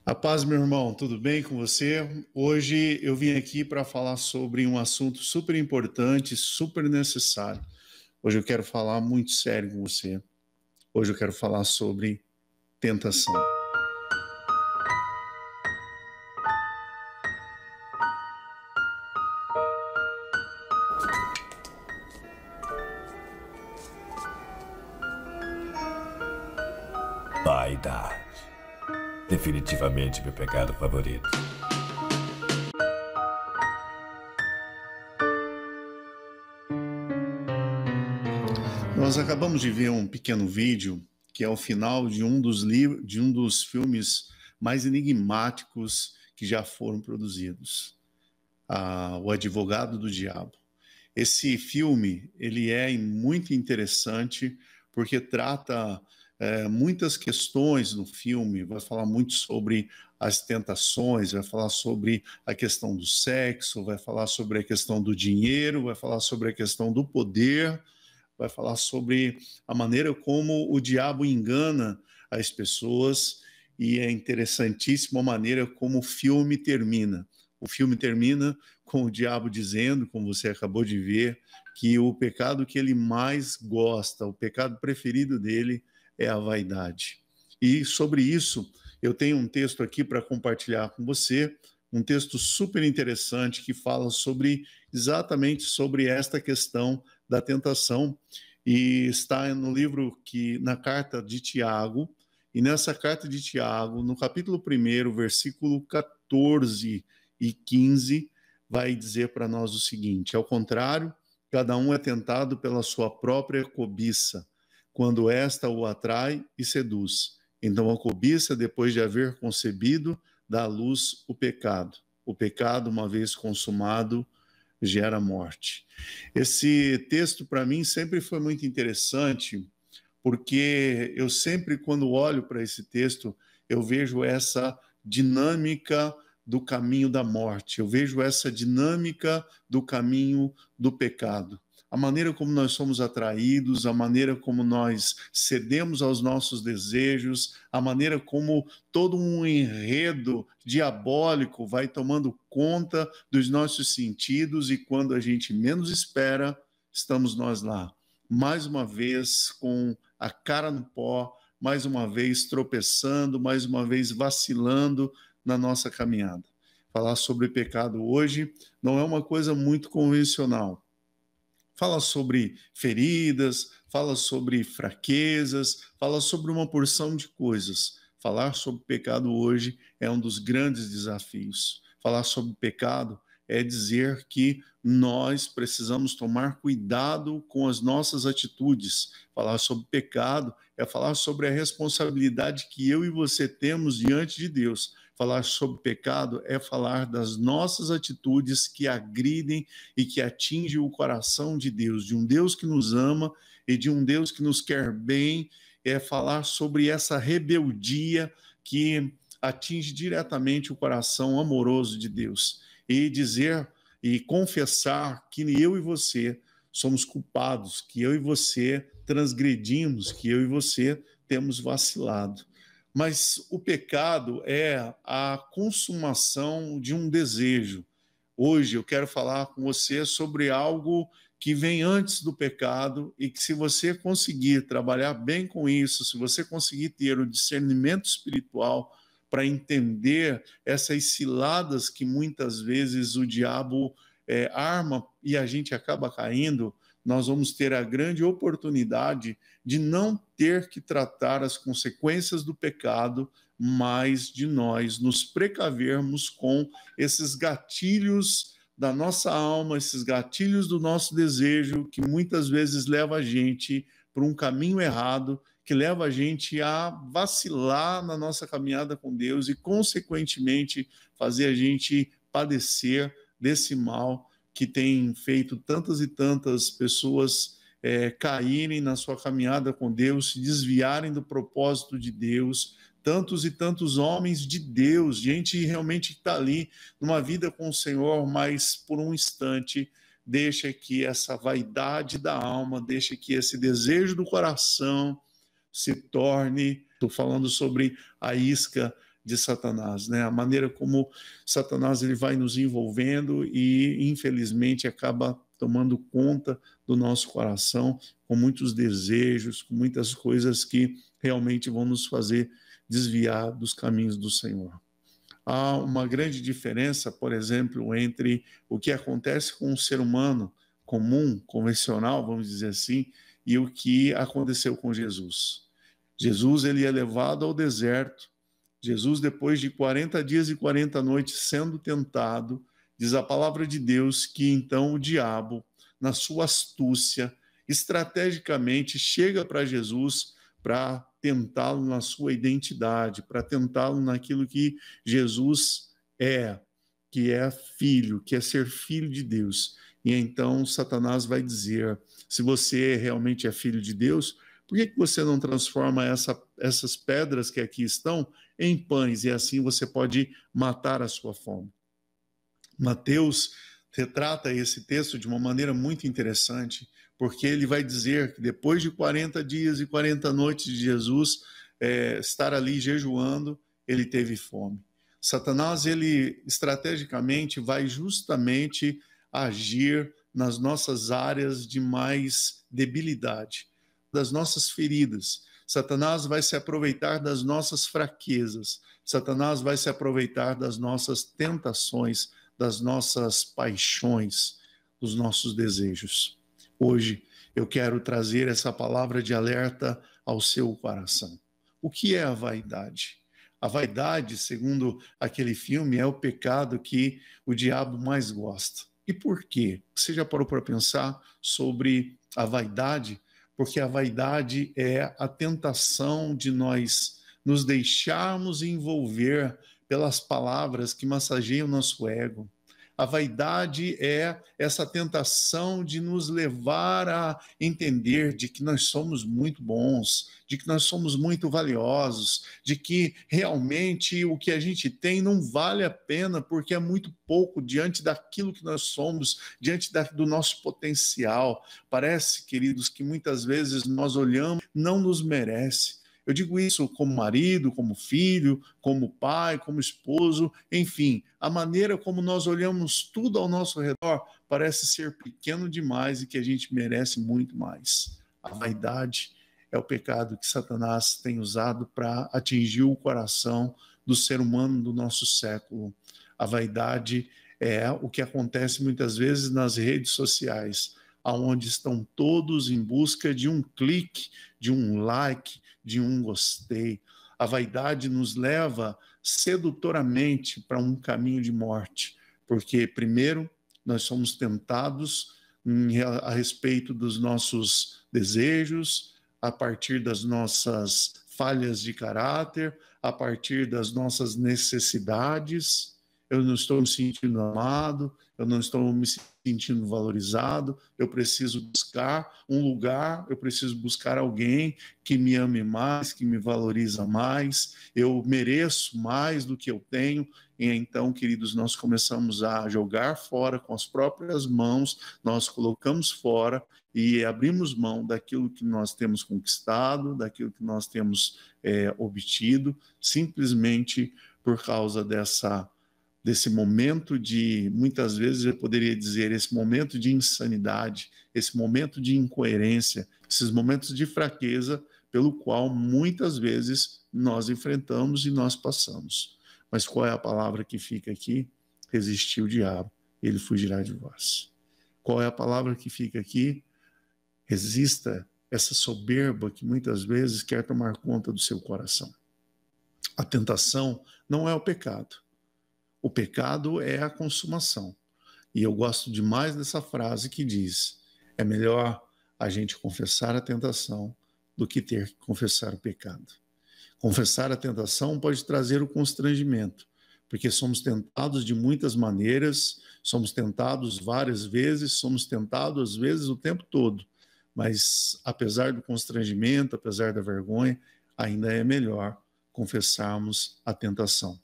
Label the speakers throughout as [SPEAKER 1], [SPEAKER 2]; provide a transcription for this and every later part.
[SPEAKER 1] A paz, meu irmão, tudo bem com você? Hoje eu vim aqui para falar sobre um assunto super importante, super necessário. Hoje eu quero falar muito sério com você. Hoje eu quero falar sobre tentação.
[SPEAKER 2] Vaidade. Definitivamente meu pecado favorito.
[SPEAKER 1] Nós acabamos de ver um pequeno vídeo que é o final de um dos livros, de um dos filmes mais enigmáticos que já foram produzidos, O Advogado do Diabo. Esse filme ele é muito interessante porque trata muitas questões no filme, vai falar muito sobre as tentações, vai falar sobre a questão do sexo, vai falar sobre a questão do dinheiro, vai falar sobre a questão do poder, vai falar sobre a maneira como o diabo engana as pessoas, e é interessantíssima a maneira como o filme termina. O filme termina com o diabo dizendo, como você acabou de ver, que o pecado que ele mais gosta, o pecado preferido dele é a vaidade. E sobre isso, eu tenho um texto aqui para compartilhar com você, um texto super interessante que fala exatamente sobre esta questão da tentação, e está no livro na carta de Tiago, e nessa carta de Tiago, no capítulo 1, versículo 14 e 15, vai dizer para nós o seguinte: ao contrário, cada um é tentado pela sua própria cobiça, quando esta o atrai e seduz. Então a cobiça, depois de haver concebido, dá à luz o pecado. O pecado, uma vez consumado, gera morte. Esse texto, para mim, sempre foi muito interessante, porque eu sempre, quando olho para esse texto, eu vejo essa dinâmica do caminho da morte, eu vejo essa dinâmica do caminho do pecado. A maneira como nós somos atraídos, a maneira como nós cedemos aos nossos desejos, a maneira como todo um enredo diabólico vai tomando conta dos nossos sentidos, e quando a gente menos espera, estamos nós lá, mais uma vez com a cara no pó, mais uma vez tropeçando, mais uma vez vacilando na nossa caminhada. Falar sobre pecado hoje não é uma coisa muito convencional. Fala sobre feridas, fala sobre fraquezas, fala sobre uma porção de coisas. Falar sobre pecado hoje é um dos grandes desafios. Falar sobre pecado é dizer que nós precisamos tomar cuidado com as nossas atitudes. Falar sobre pecado é falar sobre a responsabilidade que eu e você temos diante de Deus. Falar sobre pecado é falar das nossas atitudes que agridem e que atingem o coração de Deus, de um Deus que nos ama e de um Deus que nos quer bem. É falar sobre essa rebeldia que atinge diretamente o coração amoroso de Deus, e dizer e confessar que eu e você somos culpados, que eu e você transgredimos, que eu e você temos vacilado. Mas o pecado é a consumação de um desejo. Hoje eu quero falar com você sobre algo que vem antes do pecado, e que, se você conseguir trabalhar bem com isso, se você conseguir ter o discernimento espiritual para entender essas ciladas que muitas vezes o diabo arma e a gente acaba caindo, nós vamos ter a grande oportunidade de não ter que tratar as consequências do pecado, mas de nós nos precavermos com esses gatilhos da nossa alma, esses gatilhos do nosso desejo, que muitas vezes leva a gente para um caminho errado, que leva a gente a vacilar na nossa caminhada com Deus e, consequentemente, fazer a gente padecer desse mal que tem feito tantas e tantas pessoas caírem na sua caminhada com Deus, se desviarem do propósito de Deus. Tantos e tantos homens de Deus, gente realmente que está ali numa vida com o Senhor, mas por um instante deixa que essa vaidade da alma, deixa que esse desejo do coração se torne, estou falando sobre a isca de Satanás, né? A maneira como Satanás ele vai nos envolvendo e, infelizmente, acaba tomando conta do nosso coração com muitos desejos, com muitas coisas que realmente vão nos fazer desviar dos caminhos do Senhor. Há uma grande diferença, por exemplo, entre o que acontece com um ser humano comum, convencional, vamos dizer assim, e o que aconteceu com Jesus. Jesus ele é levado ao deserto. Jesus, depois de 40 dias e 40 noites sendo tentado, diz a palavra de Deus que então o diabo, na sua astúcia, estrategicamente chega para Jesus para tentá-lo na sua identidade, para tentá-lo naquilo que Jesus é, que é filho, que é ser filho de Deus. E então Satanás vai dizer, se você realmente é filho de Deus, por que você não transforma essas pedras que aqui estão em pães e assim você pode matar a sua fome? Mateus retrata esse texto de uma maneira muito interessante, porque ele vai dizer que depois de 40 dias e 40 noites de Jesus estar ali jejuando, ele teve fome. Satanás, ele estrategicamente vai justamente agir nas nossas áreas de mais debilidade, das nossas feridas. Satanás vai se aproveitar das nossas fraquezas. Satanás vai se aproveitar das nossas tentações, das nossas paixões, dos nossos desejos. Hoje eu quero trazer essa palavra de alerta ao seu coração. O que é a vaidade? A vaidade, segundo aquele filme, é o pecado que o diabo mais gosta. E por quê? Você já parou para pensar sobre a vaidade? Porque a vaidade é a tentação de nós nos deixarmos envolver pelas palavras que massageiam o nosso ego. A vaidade é essa tentação de nos levar a entender de que nós somos muito bons, de que nós somos muito valiosos, de que realmente o que a gente tem não vale a pena porque é muito pouco diante daquilo que nós somos, diante do nosso potencial. Parece, queridos, que muitas vezes nós olhamos, não nos merece. Eu digo isso como marido, como filho, como pai, como esposo, enfim, a maneira como nós olhamos tudo ao nosso redor parece ser pequeno demais e que a gente merece muito mais. A vaidade é o pecado que Satanás tem usado para atingir o coração do ser humano do nosso século. A vaidade é o que acontece muitas vezes nas redes sociais, onde estão todos em busca de um clique, de um like, de um gostei. A vaidade nos leva sedutoramente para um caminho de morte, porque primeiro nós somos tentados a respeito dos nossos desejos, a partir das nossas falhas de caráter, a partir das nossas necessidades. Eu não estou me sentindo amado, eu não estou me sentindo valorizado, eu preciso buscar um lugar, eu preciso buscar alguém que me ame mais, que me valoriza mais, eu mereço mais do que eu tenho. E então, queridos, nós começamos a jogar fora com as próprias mãos, nós colocamos fora e abrimos mão daquilo que nós temos conquistado, daquilo que nós temos obtido, simplesmente por causa desse momento de, muitas vezes eu poderia dizer, esse momento de insanidade, esse momento de incoerência, esses momentos de fraqueza pelo qual muitas vezes nós enfrentamos e nós passamos. Mas qual é a palavra que fica aqui? Resistir o diabo, ele fugirá de vós. Qual é a palavra que fica aqui? Resista essa soberba que muitas vezes quer tomar conta do seu coração. A tentação não é o pecado. O pecado é a consumação. E eu gosto demais dessa frase que diz: é melhor a gente confessar a tentação do que ter que confessar o pecado. Confessar a tentação pode trazer o constrangimento, porque somos tentados de muitas maneiras, somos tentados várias vezes, somos tentados às vezes o tempo todo. Mas apesar do constrangimento, apesar da vergonha, ainda é melhor confessarmos a tentação.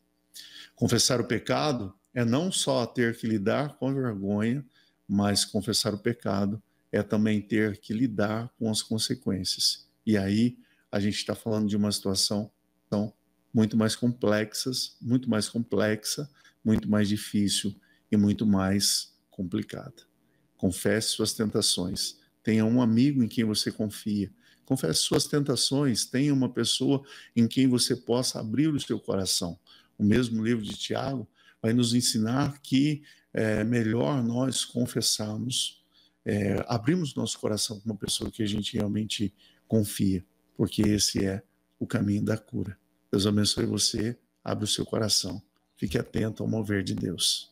[SPEAKER 1] Confessar o pecado é não só ter que lidar com a vergonha, mas confessar o pecado é também ter que lidar com as consequências. E aí a gente está falando de uma situação muito mais complexas, muito mais complexa, muito mais difícil e muito mais complicada. Confesse suas tentações. Tenha um amigo em quem você confia. Confesse suas tentações. Tenha uma pessoa em quem você possa abrir o seu coração. O mesmo livro de Tiago vai nos ensinar que é melhor nós confessarmos, abrirmos nosso coração com uma pessoa que a gente realmente confia, porque esse é o caminho da cura. Deus abençoe você, abre o seu coração. Fique atento ao mover de Deus.